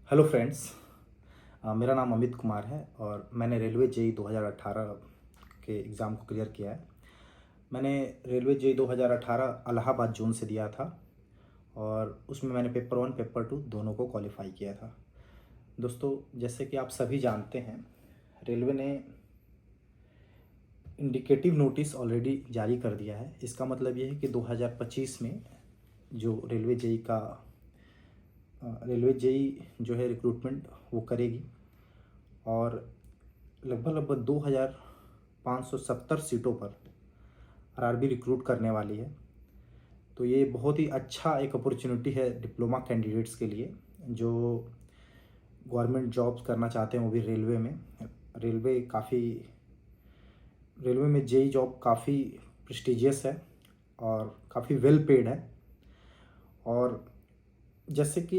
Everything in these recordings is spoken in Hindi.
Hello friends. मेरा नाम अमित कुमार है और मैंने रेलवे जेई 2018 के एग्ज़ाम को क्लियर किया है। मैंने रेलवे जेई 2018 इलाहाबाद जोन से दिया था और उसमें मैंने पेपर 1 पेपर 2 दोनों को क्वालिफाई किया था। दोस्तों, जैसे कि आप सभी जानते हैं, रेलवे ने इंडिकेटिव नोटिस ऑलरेडी जारी कर दिया है। इसका मतलब ये है कि 2025 में जो रेलवे जेई जो है रिक्रूटमेंट वो करेगी और लगभग 2570 सीटों पर आरआरबी रिक्रूट करने वाली है। तो ये बहुत ही अच्छा एक अपॉर्चुनिटी है डिप्लोमा कैंडिडेट्स के लिए जो गवर्नमेंट जॉब्स करना चाहते हैं, वो भी रेलवे में। रेलवे में जेई जॉब काफ़ी प्रेस्टिजियस है और काफ़ी वेल पेड है। और जैसे कि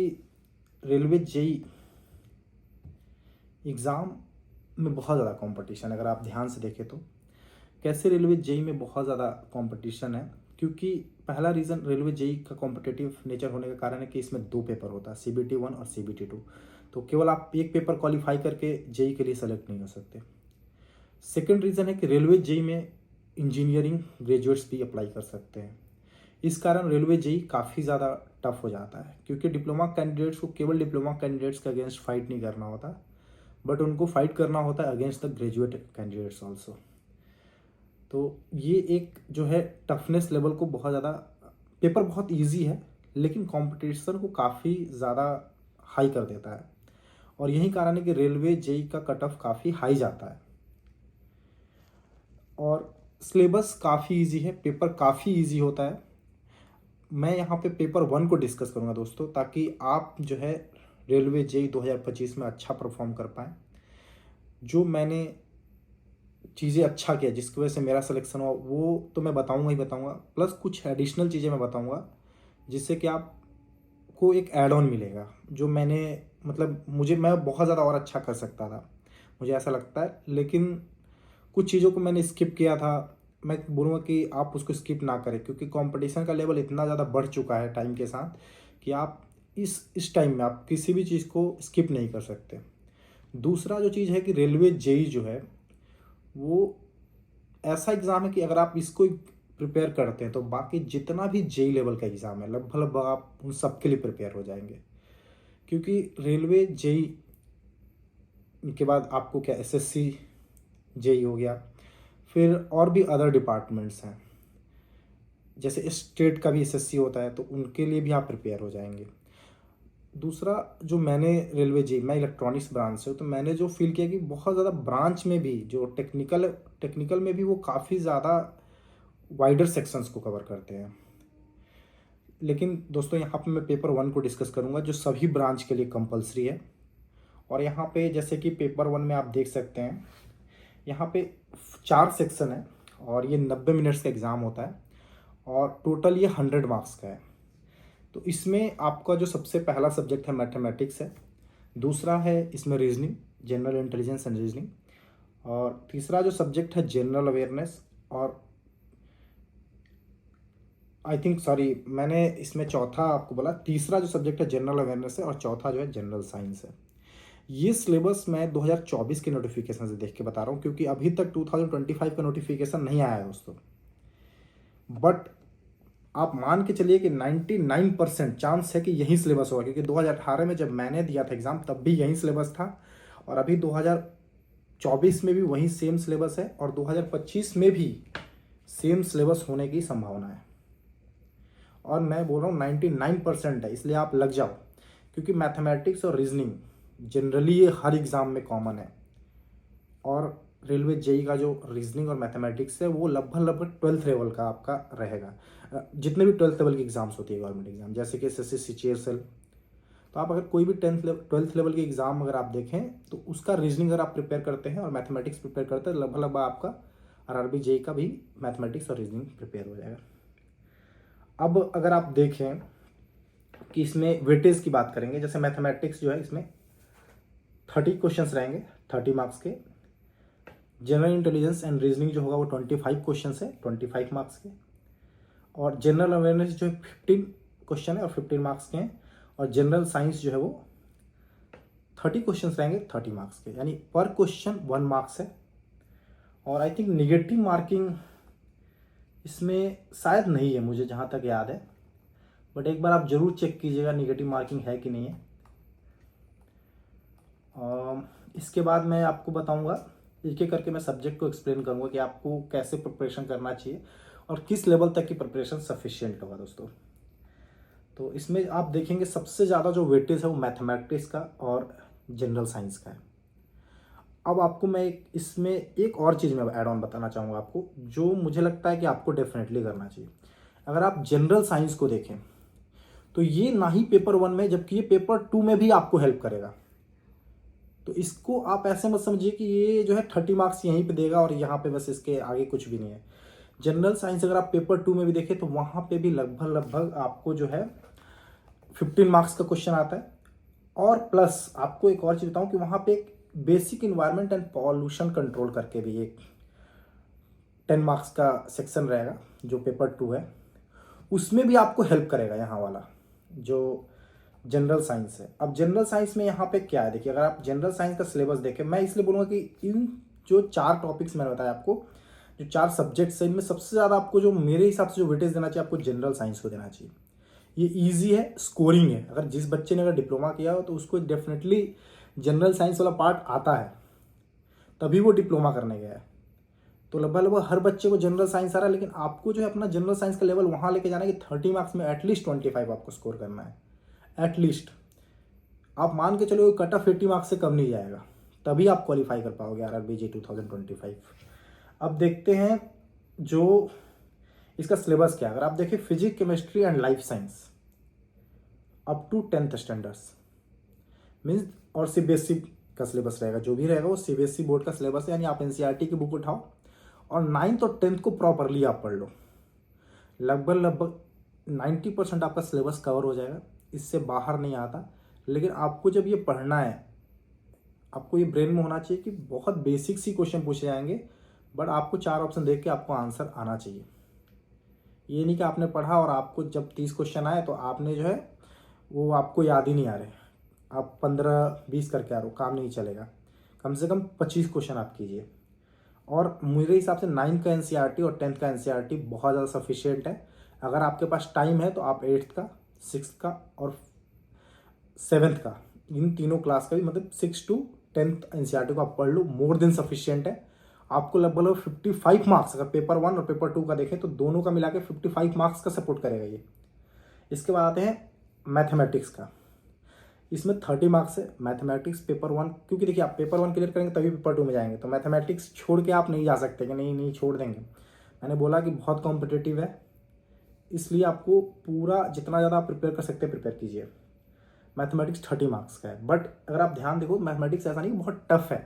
रेलवे जेई एग्ज़ाम में बहुत ज़्यादा कंपटीशन, अगर आप ध्यान से देखें तो कैसे रेलवे जेई में बहुत ज़्यादा कंपटीशन है, क्योंकि पहला रीज़न रेलवे जेई का कॉम्पिटिटिव नेचर होने का कारण है कि इसमें 2 पेपर होता है, CBT 1 और CBT 2। तो केवल आप एक पेपर क्वालिफाई करके जेई के लिए सेलेक्ट नहीं हो सकते। सेकेंड रीज़न है कि रेलवे जेई में इंजीनियरिंग ग्रेजुएट्स भी अप्लाई कर सकते हैं। इस कारण रेलवे जेई काफ़ी ज़्यादा टफ हो जाता है, क्योंकि डिप्लोमा कैंडिडेट्स को केवल डिप्लोमा कैंडिडेट्स के अगेंस्ट फाइट नहीं करना होता, बट उनको फाइट करना होता है against the graduate candidates also. तो ये एक जो है टफनेस लेवल को बहुत ज़्यादा, पेपर बहुत इजी है लेकिन कंपटीशन को काफ़ी ज़्यादा हाई कर देता है। और यही कारण है कि रेलवे जेई का कट ऑफ काफ़ी हाई जाता है। और सिलेबस काफ़ी इजी है, पेपर काफ़ी इजी होता है। मैं यहाँ पे पेपर 1 को डिस्कस करूँगा दोस्तों, ताकि आप जो है रेलवे जेई 2025 में अच्छा परफॉर्म कर पाएँ। जो मैंने चीज़ें अच्छा किया जिसकी वजह से मेरा सिलेक्शन हुआ वो तो मैं बताऊंगा ही बताऊंगा, प्लस कुछ एडिशनल चीज़ें मैं बताऊंगा जिससे कि आपको एक ऐड ऑन मिलेगा, जो मैंने मैं बहुत ज़्यादा और अच्छा कर सकता था, मुझे ऐसा लगता है। लेकिन कुछ चीज़ों को मैंने स्किप किया था। मैं बोलूँगा कि आप उसको स्किप ना करें, क्योंकि कंपटीशन का लेवल इतना ज़्यादा बढ़ चुका है टाइम के साथ कि आप इस टाइम में आप किसी भी चीज़ को स्किप नहीं कर सकते। दूसरा जो चीज़ है कि रेलवे जेई जो है वो ऐसा एग्ज़ाम है कि अगर आप इसको प्रिपेयर करते हैं तो बाकी जितना भी जेई लेवल का एग्ज़ाम है लगभग आप उन सब के लिए प्रिपेयर हो जाएंगे। क्योंकि रेलवे जेई के बाद आपको क्या एसएससी जेई हो गया, फिर और भी अदर डिपार्टमेंट्स हैं, जैसे स्टेट का भी एसएससी होता है, तो उनके लिए भी आप प्रिपेयर हो जाएंगे। दूसरा जो मैंने मैं इलेक्ट्रॉनिक्स ब्रांच से हूँ, तो मैंने जो फील किया कि बहुत ज़्यादा ब्रांच में भी जो टेक्निकल में भी वो काफ़ी ज़्यादा वाइडर सेक्शंस को कवर करते हैं। लेकिन दोस्तों, यहाँ पे मैं पेपर 1 को डिस्कस करूँगा जो सभी ब्रांच के लिए कंपलसरी है। और यहाँ पे जैसे कि पेपर 1 में आप देख सकते हैं, यहाँ पे 4 सेक्शन है और ये 90 मिनट्स का एग्ज़ाम होता है और टोटल ये 100 मार्क्स का है। तो इसमें आपका जो सबसे पहला सब्जेक्ट है मैथमेटिक्स है, दूसरा है इसमें reasoning, general intelligence and reasoning, और तीसरा जो सब्जेक्ट है जनरल अवेयरनेस, और मैंने इसमें चौथा आपको बोला, तीसरा जो सब्जेक्ट है जनरल अवेयरनेस है और चौथा जो है जनरल साइंस है। ये सिलेबस मैं 2024 के नोटिफिकेशन से देख के बता रहा हूँ, क्योंकि अभी तक 2025 का नोटिफिकेशन नहीं आया है दोस्तों। बट आप मान के चलिए कि 99% चांस है कि यही सिलेबस होगा, क्योंकि 2018 में जब मैंने दिया था एग्ज़ाम तब भी यही सिलेबस था, और अभी 2024 में भी वही सेम सिलेबस है, और 2025 में भी सेम सिलेबस होने की संभावना है। और मैं बोल रहा हूँ 99% है, इसलिए आप लग जाओ, क्योंकि मैथमेटिक्स और रीजनिंग जनरली ये हर एग्ज़ाम में कॉमन है। और रेलवे जेई का जो रीजनिंग और मैथमेटिक्स है वो लगभग 12th लेवल का आपका रहेगा। जितने भी 12th लेवल की एग्ज़ाम्स होती है गवर्नमेंट एग्जाम, जैसे कि एसएससी सीजीएल, तो आप अगर कोई भी 12th लेवल के एग्ज़ाम अगर आप देखें तो उसका रीजनिंग अगर आप प्रिपेयर करते हैं और मैथमेटिक्स प्रिपेयर करते हैं, लगभग आपका आरआरबी जेई का भी मैथमेटिक्स और रीजनिंग प्रिपेयर हो जाएगा। अब अगर आप देखें कि इसमें वेटेज की बात करेंगे, जैसे मैथमेटिक्स जो है इसमें 30 क्वेश्चंस रहेंगे 30 मार्क्स के। जनरल इंटेलिजेंस एंड रीजनिंग जो होगा वो 25 क्वेश्चन है 25 मार्क्स के। और जनरल अवेयरनेस जो है 15 क्वेश्चन है और 15 मार्क्स के हैं। और जनरल साइंस जो है वो 30 क्वेश्चन रहेंगे 30 मार्क्स के, यानी पर क्वेश्चन 1 मार्क्स है। और आई थिंक निगेटिव मार्किंग इसमें शायद नहीं है, मुझे जहाँ तक याद है, बट एक बार आप जरूर चेक कीजिएगा निगेटिव मार्किंग है कि नहीं है। इसके बाद मैं आपको बताऊंगा, एक एक करके मैं सब्जेक्ट को एक्सप्लेन करूंगा कि आपको कैसे प्रिपरेशन करना चाहिए और किस लेवल तक की प्रिपरेशन सफिशिएंट होगा दोस्तों। तो इसमें आप देखेंगे सबसे ज़्यादा जो वेटेज है वो मैथमेटिक्स का और जनरल साइंस का है। अब आपको मैं इसमें एक और चीज़ मैं ऐड ऑन बताना चाहूँगा आपको, जो मुझे लगता है कि आपको डेफिनेटली करना चाहिए। अगर आप जनरल साइंस को देखें तो ये ना ही पेपर 1 में, जबकि ये पेपर 2 में भी आपको हेल्प करेगा। तो इसको आप ऐसे मत समझिए कि ये जो है 30 मार्क्स यहीं पे देगा और यहाँ पे बस इसके आगे कुछ भी नहीं है। जनरल साइंस अगर आप पेपर 2 में भी देखें तो वहाँ पे भी लगभग आपको जो है 15 मार्क्स का क्वेश्चन आता है। और प्लस आपको एक और चीज़ बताऊँ कि वहाँ पे एक basic environment and pollution control करके भी एक 10 मार्क्स का सेक्शन रहेगा जो पेपर 2 है, उसमें भी आपको हेल्प करेगा यहाँ वाला जो जनरल साइंस है। अब जनरल साइंस में यहाँ पे क्या है, देखिए अगर आप जनरल साइंस का सिलेबस देखें, मैं इसलिए बोलूँगा कि इन जो 4 टॉपिक्स मैंने बताया आपको, जो 4 सब्जेक्ट्स हैं, इनमें सबसे ज़्यादा आपको जो मेरे हिसाब से जो वेटेज देना चाहिए आपको जनरल साइंस को देना चाहिए। ये ईजी है, स्कोरिंग है। अगर जिस बच्चे ने अगर डिप्लोमा किया हो तो उसको डेफिनेटली जनरल साइंस वाला पार्ट आता है, तभी वो डिप्लोमा करने गया है। तो लगभग हर बच्चे को जनरल साइंस आ रहा है, लेकिन आपको जो है अपना जनरल साइंस का लेवल वहाँ लेके जाना है कि 30 मार्क्स में एटलीस्ट 25 आपको स्कोर करना है। एटलीस्ट आप मान के चलो कट ऑफ 80 मार्क्स से कम नहीं जाएगा, तभी आप क्वालिफाई कर पाओगे RRBJ 2025। अब देखते हैं जो इसका सिलेबस क्या है। अगर आप देखें physics, chemistry and life science up to 10th standards means, और CBSE का सिलेबस रहेगा, जो भी रहेगा वो CBSE बोर्ड का सिलेबस है। यानी आप NCERT की बुक उठाओ और 9th और 10th को प्रॉपरली आप पढ़ लो, लगभग 90% आपका सिलेबस कवर हो जाएगा, इससे बाहर नहीं आता। लेकिन आपको जब ये पढ़ना है, आपको ये ब्रेन में होना चाहिए कि बहुत बेसिक सी क्वेश्चन पूछे जाएंगे, बट आपको 4 ऑप्शन देख के आपको आंसर आना चाहिए। ये नहीं कि आपने पढ़ा और आपको जब 30 क्वेश्चन आए तो आपने जो है वो आपको याद ही नहीं आ रहे, आप 15-20 करके आ रहे हो, काम नहीं चलेगा। कम से कम 25 क्वेश्चन आप कीजिए। और मेरे हिसाब से 9th का NCERT और 10th का NCERT बहुत ज़्यादा सफिशिएंट है। अगर आपके पास टाइम है तो आप 8th का, 6th का और 7th का, इन तीनों क्लास का भी, मतलब 6 to 10th NCERT को आप पढ़ लो, मोर देन सफिशिएंट है। आपको लगभग 55 मार्क्स, अगर पेपर 1 और पेपर 2 का देखें तो दोनों का मिला के 55 मार्क्स का सपोर्ट करेगा ये। इसके बाद आते हैं मैथमेटिक्स का। इसमें 30 मार्क्स है मैथमेटिक्स पेपर 1, क्योंकि देखिए आप पेपर 1 क्लियर करेंगे तभी पेपर 2 में जाएंगे, तो मैथमेटिक्स छोड़ के आप नहीं जा सकते कि नहीं छोड़ देंगे। मैंने बोला कि बहुत कॉम्पिटिटिव है, इसलिए आपको पूरा जितना ज़्यादा आप प्रिपेयर कर सकते हैं प्रिपेयर कीजिए। मैथमेटिक्स 30 मार्क्स का है, बट अगर आप ध्यान देखो मैथमेटिक्स ऐसा नहीं बहुत टफ है,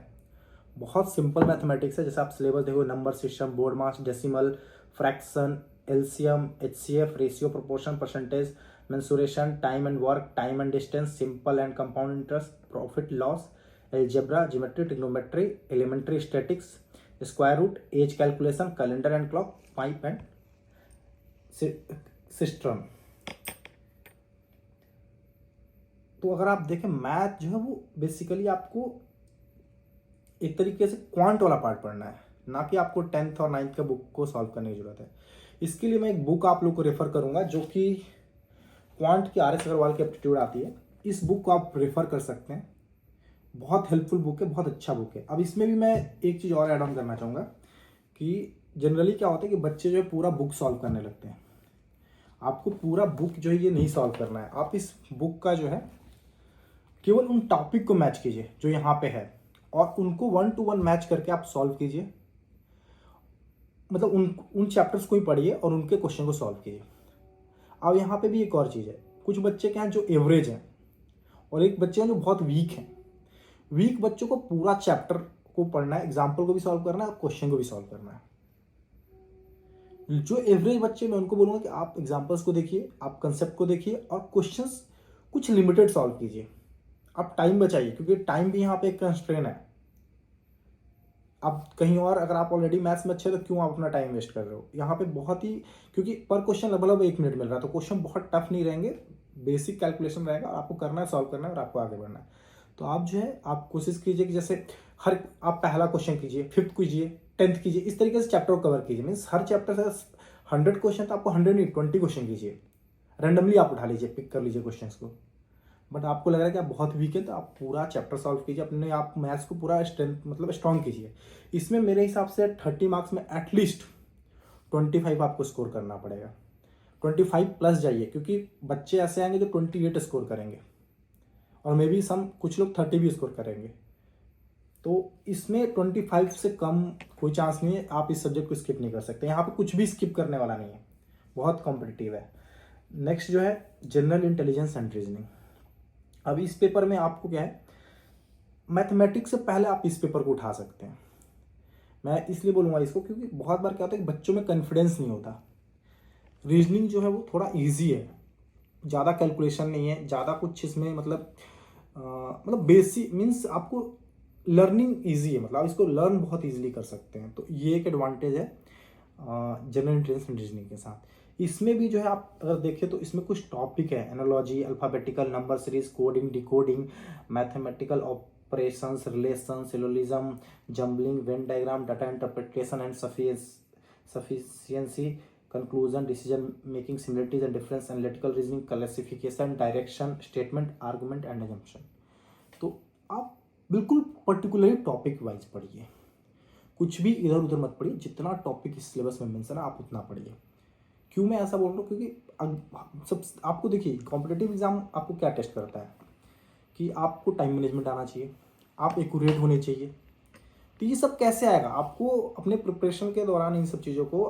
बहुत सिंपल मैथमेटिक्स है। जैसे आप सिलेबस देखो, number system, board marks, decimal, fraction, LCM, HCF, ratio, proportion, percentage, mensuration, time and work, time and distance, simple and compound interest, profit loss, algebra, geometry, trigonometry, elementary statics, square root, as calculation, calendar and clock, pipe and system. तो अगर आप देखें मैथ जो है वो बेसिकली आपको एक तरीके से क्वांट वाला पार्ट पढ़ना है, ना कि आपको 10th और 9th का बुक को सॉल्व करने की जरूरत है। इसके लिए मैं एक बुक आप लोग को रेफर करूंगा जो कि क्वांट की RS अग्रवाल की एप्टीट्यूड आती है। इस बुक को आप रेफर कर सकते हैं, बहुत हेल्पफुल बुक है, बहुत अच्छा बुक है। अब इसमें भी मैं एक चीज़ और ऐड ऑन करना चाहूँगा कि जनरली क्या होता है कि बच्चे जो है पूरा बुक सॉल्व करने लगते हैं। आपको पूरा बुक जो है ये नहीं सॉल्व करना है। आप इस बुक का जो है केवल उन टॉपिक को मैच कीजिए जो यहाँ पे है, और उनको 1 to 1 मैच करके आप सॉल्व कीजिए। मतलब उन चैप्टर्स को ही पढ़िए और उनके क्वेश्चन को सॉल्व कीजिए। अब यहाँ पे भी एक और चीज़ है, कुछ बच्चे क्या हैं जो एवरेज हैं और एक बच्चे हैं जो बहुत वीक हैं। वीक बच्चों को पूरा चैप्टर को पढ़ना है, एग्जाम्पल को भी सॉल्व करना है और क्वेश्चन को भी सॉल्व करना है। जो एवरेज बच्चे, मैं उनको बोलूँगा कि आप एग्जाम्पल्स को देखिए, आप कंसेप्ट को देखिए और क्वेश्चंस कुछ लिमिटेड सॉल्व कीजिए। आप टाइम बचाइए, क्योंकि टाइम भी यहाँ पे एक कंस्ट्रेन है। अब कहीं और अगर आप ऑलरेडी मैथ्स में अच्छे तो क्यों आप अपना टाइम वेस्ट कर रहे हो यहाँ पे। बहुत ही, क्योंकि पर क्वेश्चन लगभग 1 मिनट मिल रहा है, तो क्वेश्चन बहुत टफ नहीं रहेंगे, बेसिक कैलकुलेशन रहेगा और आपको करना है, सॉल्व करना है और आपको आगे बढ़ना है। तो आप जो है आप कोशिश कीजिए कि जैसे हर आप पहला क्वेश्चन कीजिए, 5th कीजिए, 10th कीजिए, इस तरीके से चैप्टर को कवर कीजिए। मीन्स हर चैप्टर से 100 क्वेश्चन तो आपको 100 नहीं 20 क्वेश्चन कीजिए, रैंडमली आप उठा लीजिए, पिक कर लीजिए क्वेश्चन को। बट आपको लग रहा है कि आप बहुत वीक है तो आप पूरा चैप्टर सॉल्व कीजिए, अपने आप मैथ्स को पूरा स्ट्रेंथ मतलब स्ट्रॉन्ग कीजिए। इसमें मेरे हिसाब से 30 मार्क्स में एटलीस्ट 25 आपको स्कोर करना पड़ेगा, 25 प्लस जाइए, क्योंकि बच्चे ऐसे आएंगे जो 28 स्कोर करेंगे और मे बी कुछ लोग 30 भी स्कोर करेंगे। तो इसमें 25 से कम कोई चांस नहीं है, आप इस सब्जेक्ट को स्किप नहीं कर सकते, यहाँ पे कुछ भी स्किप करने वाला नहीं है, बहुत कॉम्पिटिटिव है। नेक्स्ट जो है जनरल इंटेलिजेंस एंड रीजनिंग। अब इस पेपर में आपको क्या है, मैथमेटिक्स से पहले आप इस पेपर को उठा सकते हैं। मैं इसलिए बोलूँगा इसको क्योंकि बहुत बार क्या होता है कि बच्चों में कॉन्फिडेंस नहीं होता। रीजनिंग जो है वो थोड़ा इजी है, ज़्यादा कैलकुलेशन नहीं है, ज़्यादा कुछ इसमें मतलब बेसिक मीन्स आपको लर्निंग इजी है, मतलब इसको लर्न बहुत इजीली कर सकते हैं। तो ये एक एडवांटेज है जनरल इंटेलिजेंस एंड रीजनिंग के साथ। इसमें भी जो है आप अगर देखें तो इसमें कुछ टॉपिक है, analogy, alphabetical, number series, coding, decoding, mathematical operations, relation, syllogism, jumbling, Venn diagram, data interpretation and sufficiency, conclusion, decision making, similarities and difference, analytical reasoning, classification, direction, statement, argument and assumption. तो आप बिल्कुल पर्टिकुलरली टॉपिक वाइज पढ़िए, कुछ भी इधर उधर मत पढ़िए, जितना टॉपिक इस सिलेबस में मेंशन है आप उतना पढ़िए। क्यों मैं ऐसा बोल रहा हूँ, क्योंकि सब आपको देखिए कॉम्पिटिटिव एग्जाम आपको क्या टेस्ट करता है कि आपको टाइम मैनेजमेंट आना चाहिए, आप एक्यूरेट होने चाहिए। तो ये सब कैसे आएगा, आपको अपने प्रिपरेशन के दौरान इन सब चीज़ों को,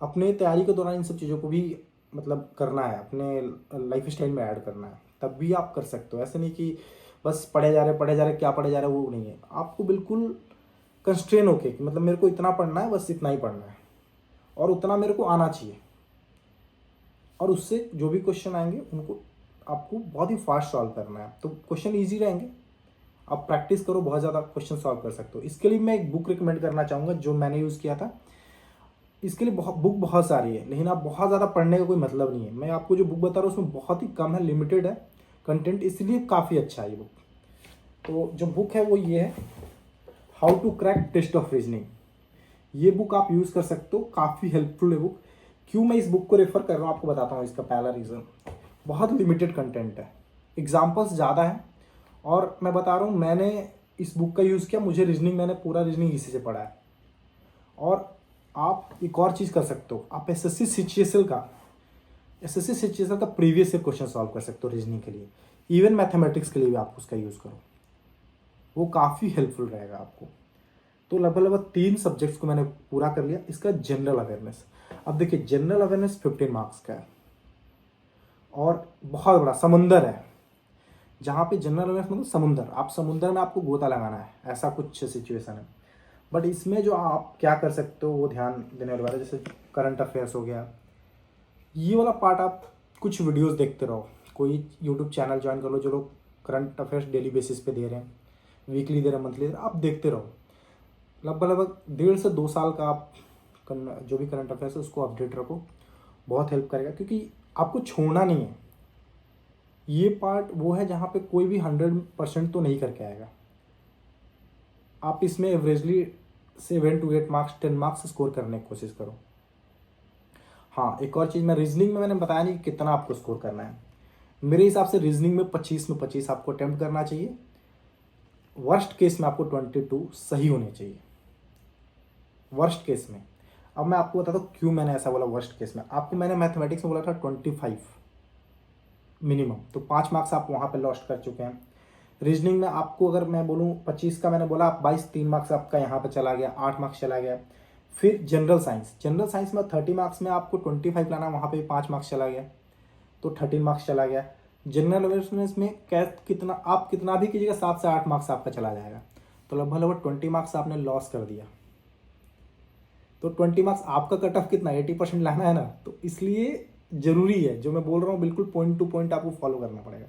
अपने तैयारी के दौरान इन सब चीज़ों को भी मतलब करना है, अपने लाइफ स्टाइल में ऐड करना है, तब भी आप कर सकते हो। ऐसे नहीं कि बस पढ़े जा रहे क्या पढ़े जा रहे वो नहीं है, आपको बिल्कुल कंस्ट्रेन होके कि मतलब मेरे को इतना पढ़ना है, बस इतना ही पढ़ना है और उतना मेरे को आना चाहिए, और उससे जो भी क्वेश्चन आएंगे उनको आपको बहुत ही फास्ट सॉल्व करना है। तो क्वेश्चन ईजी रहेंगे, आप प्रैक्टिस करो, बहुत ज़्यादा क्वेश्चन सॉल्व कर सकते हो। इसके लिए मैं एक बुक रिकमेंड करना चाहूँगा जो मैंने यूज़ किया था। इसके लिए बुक बहुत सारी है, लेकिन आप बहुत ज़्यादा पढ़ने का कोई मतलब नहीं है। मैं आपको जो बुक बता रहा हूँ उसमें बहुत ही कम है, लिमिटेड है कंटेंट, इसलिए काफ़ी अच्छा है ये बुक। तो जो बुक है वो ये है, how to crack test of reasoning. ये बुक आप यूज़ कर सकते हो, काफ़ी हेल्पफुल है बुक। क्यों मैं इस बुक को रेफ़र कर रहा हूँ आपको बताता हूँ। इसका पहला रीज़न, बहुत लिमिटेड कंटेंट है, एग्जाम्पल्स ज़्यादा है, और मैं बता रहा हूँ मैंने इस बुक का यूज़ किया, मुझे रीजनिंग, मैंने पूरा रीजनिंग इसी से पढ़ा है। और आप एक और चीज़ कर सकते हो, आप एसएससी सिचुएशन का प्रीवियस ईयर क्वेश्चन सॉल्व कर सकते हो रीजनिंग के लिए, इवन मैथमेटिक्स के लिए भी आप उसका यूज़ करो, वो काफ़ी हेल्पफुल रहेगा आपको। तो लगभग 3 सब्जेक्ट्स को मैंने पूरा कर लिया। इसका जनरल अवेयरनेस, अब देखिए जनरल अवेयरनेस 15 मार्क्स का है और बहुत बड़ा समंदर है, जहाँ पे जनरल अवेयरनेस मतलब समुंदर, आप समुंदर में आपको गोता लगाना है, ऐसा कुछ सिचुएशन है। बट इसमें जो आप क्या कर सकते हो वो ध्यान देने वाली बात है, जैसे करंट अफेयर्स हो गया, ये वाला पार्ट आप कुछ वीडियोस देखते रहो, कोई यूट्यूब चैनल ज्वाइन कर लो जो लोग करंट अफेयर्स डेली बेसिस पे दे रहे हैं, वीकली दे रहे हैं, मंथली दे रहे हैं, आप देखते रहो। लगभग 1.5 से 2 साल का आप जो भी करंट अफेयर्स है उसको अपडेट रखो, बहुत हेल्प करेगा, क्योंकि आपको छोड़ना नहीं है। ये पार्ट वो है जहाँ पे कोई भी 100% तो नहीं करके आएगा, आप इसमें averagely 7 to 8 marks 10 marks score करने की कोशिश करो। हाँ, एक और चीज़, मैं रीजनिंग में मैंने बताया नहीं कि कितना आपको स्कोर करना है। मेरे हिसाब से रीजनिंग में 25 में 25 आपको अटेम्प्ट करना चाहिए, वर्स्ट केस में आपको 22 सही होने चाहिए, वर्स्ट केस में। अब मैं आपको बताता हूँ क्यों मैंने ऐसा बोला वर्स्ट केस में। आपको मैंने मैथमेटिक्स में बोला था 25 मिनिमम, तो 5 मार्क्स आप वहाँ पे लॉस्ट कर चुके हैं। रीजनिंग में आपको अगर मैं बोलूँ 25 का मैंने बोला, आप 22 3 मार्क्स आपका यहाँ पे चला गया, 8 मार्क्स चला गया। फिर जनरल साइंस में 30 मार्क्स में आपको 25 लाना, वहाँ पे 5 मार्क्स चला गया, तो 13 मार्क्स चला गया। जनरल अवेयरनेस में कितना आप कितना भी कीजिएगा 7 से 8 मार्क्स आपका चला जाएगा, तो लगभग 20 मार्क्स आपने लॉस कर दिया। तो 20 मार्क्स आपका कट ऑफ कितना 80% लाना है ना, तो इसलिए ज़रूरी है जो मैं बोल रहा हूँ, बिल्कुल पॉइंट टू पॉइंट आपको फॉलो करना पड़ेगा।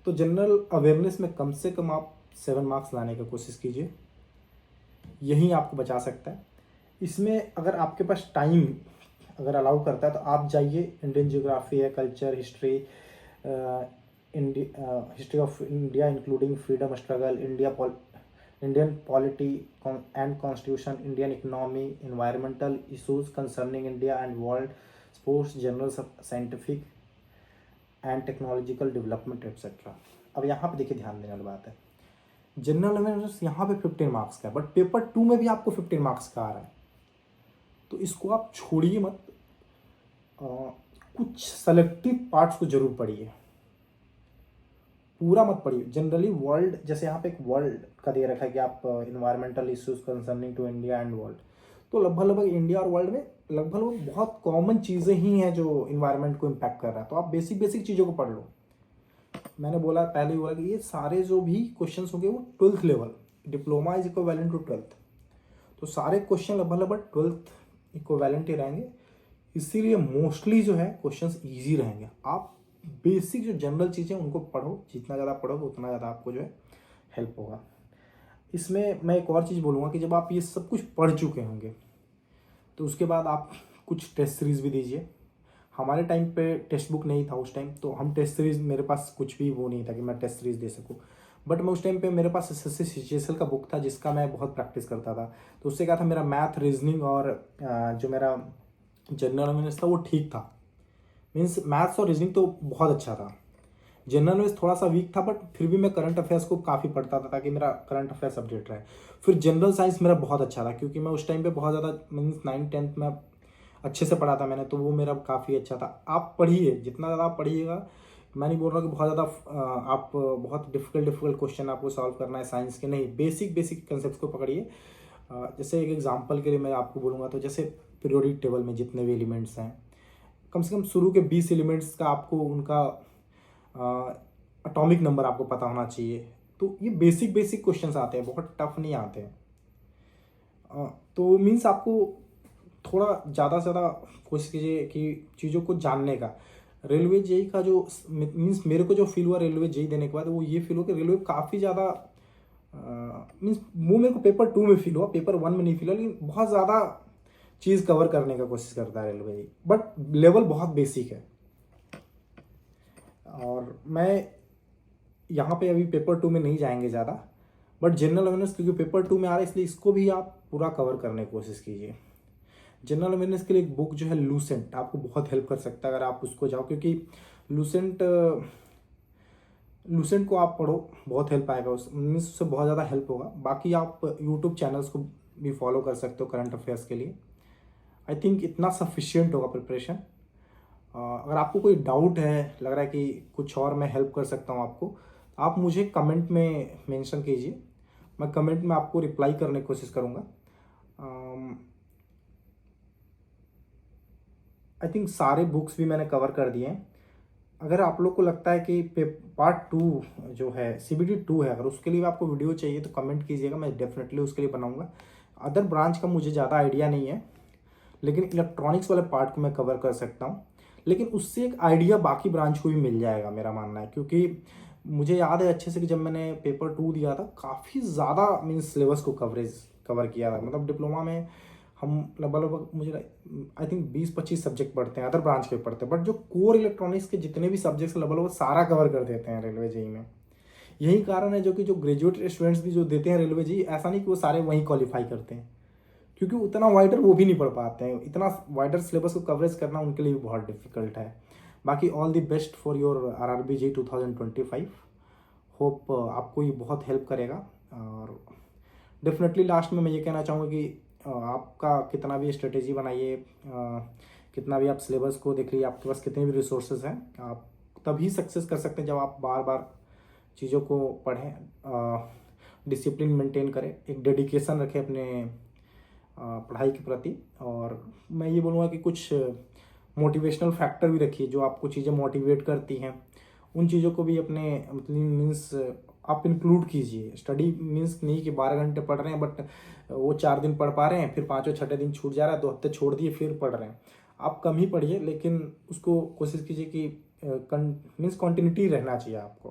तो जनरल अवेयरनेस में कम से कम आप 7 मार्क्स लाने की कोशिश कीजिए, यही आपको बचा सकता है। इसमें अगर आपके पास टाइम अगर अलाउ करता है तो आप जाइए, इंडियन ज्योग्राफी है, culture, history, history of India including freedom struggle, Indian polity and constitution, Indian economy, environmental issues concerning India and world, sports, general scientific and technological development etcetera. अब यहाँ पे देखिए ध्यान देने वाली बात है, जनरल अवेयरनेस यहाँ पे 15 मार्क्स का है, बट पेपर 2 में भी आपको 15 मार्क्स का आ रहा है, तो इसको आप छोड़िए मत, कुछ सेलेक्टिव पार्ट्स को जरूर पढ़िए, पूरा मत पढ़िए। जनरली वर्ल्ड, जैसे यहाँ पे एक वर्ल्ड का दे रखा है कि आप environmental issues concerning to India and world, तो लगभग इंडिया और वर्ल्ड में लगभग बहुत कॉमन चीज़ें ही हैं जो इन्वायरमेंट को इम्पैक्ट कर रहा है, तो आप बेसिक चीज़ों को पढ़ लो। मैंने बोला पहले ही बोला कि ये सारे जो भी क्वेश्चन होंगे वो 12th level, diploma is equivalent to 12th, तो सारे क्वेश्चन लगभग 12th इक्विवेलेंट ही रहेंगे, इसीलिए मोस्टली जो है क्वेश्चंस इजी रहेंगे। आप बेसिक जो जनरल चीज़ें उनको पढ़ो, जितना ज़्यादा पढ़ोगे उतना ज़्यादा आपको जो है हेल्प होगा। इसमें मैं एक और चीज़ बोलूँगा कि जब आप ये सब कुछ पढ़ चुके होंगे तो उसके बाद आप कुछ टेस्ट सीरीज़ भी दीजिए। हमारे टाइम पे टेक्स्ट बुक नहीं था उस टाइम, तो हम टेस्ट सीरीज़, मेरे पास कुछ भी वो नहीं था कि मैं टेस्ट सीरीज़ दे सकूँ, बट मैं उस टाइम पे मेरे पास SSC CGL का बुक था जिसका मैं बहुत प्रैक्टिस करता था, तो उससे क्या था, मेरा मैथ, रीजनिंग और जो मेरा जनरल अवेयरनेस था वो ठीक था, मीन्स मैथ्स और रीजनिंग तो बहुत अच्छा था। जनरल नॉलेज थोड़ा सा वीक था, बट फिर भी मैं करंट अफेयर्स को काफ़ी पढ़ता था ताकि मेरा करंट अफेयर्स अपडेट रहे। फिर जनरल साइंस मेरा बहुत अच्छा था क्योंकि मैं उस टाइम पे बहुत ज़्यादा, मीन्स 9th-10th में अच्छे से पढ़ा था मैंने, तो वो मेरा काफ़ी अच्छा था। आप पढ़िए, जितना ज़्यादा आप पढ़िएगा, मैं नहीं बोल रहा कि बहुत ज़्यादा आप बहुत डिफिकल्ट क्वेश्चन आपको सॉल्व करना है साइंस के, नहीं, बेसिक कंसेप्ट को पकड़िए। जैसे एक एग्जांपल के लिए मैं आपको बोलूँगा, तो जैसे पीरियोडिक टेबल में जितने भी एलिमेंट्स हैं, कम से कम शुरू के 20 एलिमेंट्स का आपको उनका एटॉमिक नंबर आपको पता होना चाहिए। तो ये बेसिक क्वेश्चंस आते हैं, बहुत टफ नहीं आते हैं। तो मीन्स आपको थोड़ा ज़्यादा से ज़्यादा कोशिश कीजिए कि चीज़ों को जानने का। रेलवे जेई का जो मीन्स मेरे को जो फील हुआ रेलवे जेई देने के बाद, वो ये फील हुआ कि रेलवे काफ़ी ज़्यादा मीन्स वो मेरे को पेपर 2 में फील हुआ, पेपर 1 में नहीं फील हुआ, लेकिन बहुत ज़्यादा चीज़ कवर करने का कोशिश करता है रेलवे, बट लेवल बहुत बेसिक है। और मैं यहाँ पे अभी पेपर 2 में नहीं जाएंगे ज़्यादा, बट जनरल अवेयरनेस क्योंकि पेपर 2 में आ रहा है इसलिए इसको भी आप पूरा कवर करने की कोशिश कीजिए। जनरल अवेयरनेस के लिए एक बुक जो है लूसेंट, आपको बहुत हेल्प कर सकता है अगर आप उसको जाओ, क्योंकि लूसेंट को आप पढ़ो, बहुत हेल्प आएगा, उससे बहुत ज़्यादा हेल्प होगा। बाकी आप यूट्यूब चैनल्स को भी फॉलो कर सकते हो करंट अफेयर्स के लिए, आई थिंक इतना सफिशियंट होगा प्रिपरेशन। अगर आपको कोई डाउट है, लग रहा है कि कुछ और मैं हेल्प कर सकता हूँ आपको, आप मुझे कमेंट में मेंशन कीजिए, मैं कमेंट में आपको रिप्लाई करने की कोशिश करूँगा। आई थिंक सारे बुक्स भी मैंने कवर कर दिए हैं। अगर आप लोग को लगता है कि पार्ट 2 जो है CBT 2 है, अगर उसके लिए आपको वीडियो चाहिए तो कमेंट कीजिएगा, मैं डेफिनेटली उसके लिए बनाऊंगा। अदर ब्रांच का मुझे ज़्यादा आइडिया नहीं है, लेकिन इलेक्ट्रॉनिक्स वाले पार्ट को मैं कवर कर सकता हूँ, लेकिन उससे एक आइडिया बाकी ब्रांच को भी मिल जाएगा, मेरा मानना है। क्योंकि मुझे याद है अच्छे से कि जब मैंने पेपर 2 दिया था, काफ़ी ज़्यादा मीन्स सिलेबस को कवर किया था। मतलब डिप्लोमा में हम लगभग मुझे आई थिंक 20-25 सब्जेक्ट पढ़ते हैं, अदर ब्रांच के पढ़ते हैं, बट जो कोर इलेक्ट्रॉनिक्स के जितने भी सब्जेक्ट्स लगभग सारा कवर कर देते हैं रेलवे जेई में। यही कारण है जो ग्रेजुएट स्टूडेंट्स भी जो देते हैं रेलवे जेई, ऐसा नहीं कि वो सारे वहीं क्वालिफाई करते हैं, क्योंकि उतना वाइडर वो भी नहीं पढ़ पाते हैं, इतना वाइडर सिलेबस को कवरेज करना उनके लिए भी बहुत डिफिकल्ट है। बाकी all the best for your RRB JEE 2025। Hope आपको ये बहुत हेल्प करेगा। और डेफिनेटली लास्ट में मैं ये कहना चाहूँगा कि आपका कितना भी स्ट्रेटेजी बनाइए, कितना भी आप सिलेबस को देख लीजिए, आपके पास कितने भी रिसोर्सेज हैं, आप तभी सक्सेस कर सकते हैं जब आप बार बार चीज़ों को पढ़ें, डिसिप्लिन मेंटेन करें, एक डेडिकेशन रखें अपने पढ़ाई के प्रति। और मैं ये बोलूँगा कि कुछ मोटिवेशनल फैक्टर भी रखिए, जो आपको चीज़ें मोटिवेट करती हैं, उन चीज़ों को भी अपने मतलब मीन्स आप इंक्लूड कीजिए। स्टडी मीन्स नहीं कि 12 घंटे पढ़ रहे हैं बट वो 4 दिन पढ़ पा रहे हैं, फिर 5वें-6ठे दिन छूट जा रहा है, 2 हफ्ते छोड़ दिए फिर पढ़ रहे हैं। आप कम ही पढ़िए, लेकिन उसको कोशिश कीजिए कि मीन्स कॉन्टिन्यूटी रहना चाहिए आपको,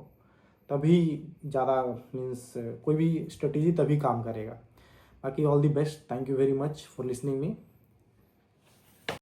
तभी ज़्यादा मीन्स कोई भी स्ट्रेटेजी तभी काम करेगा। बाकी all the best, thank you very much for listening me.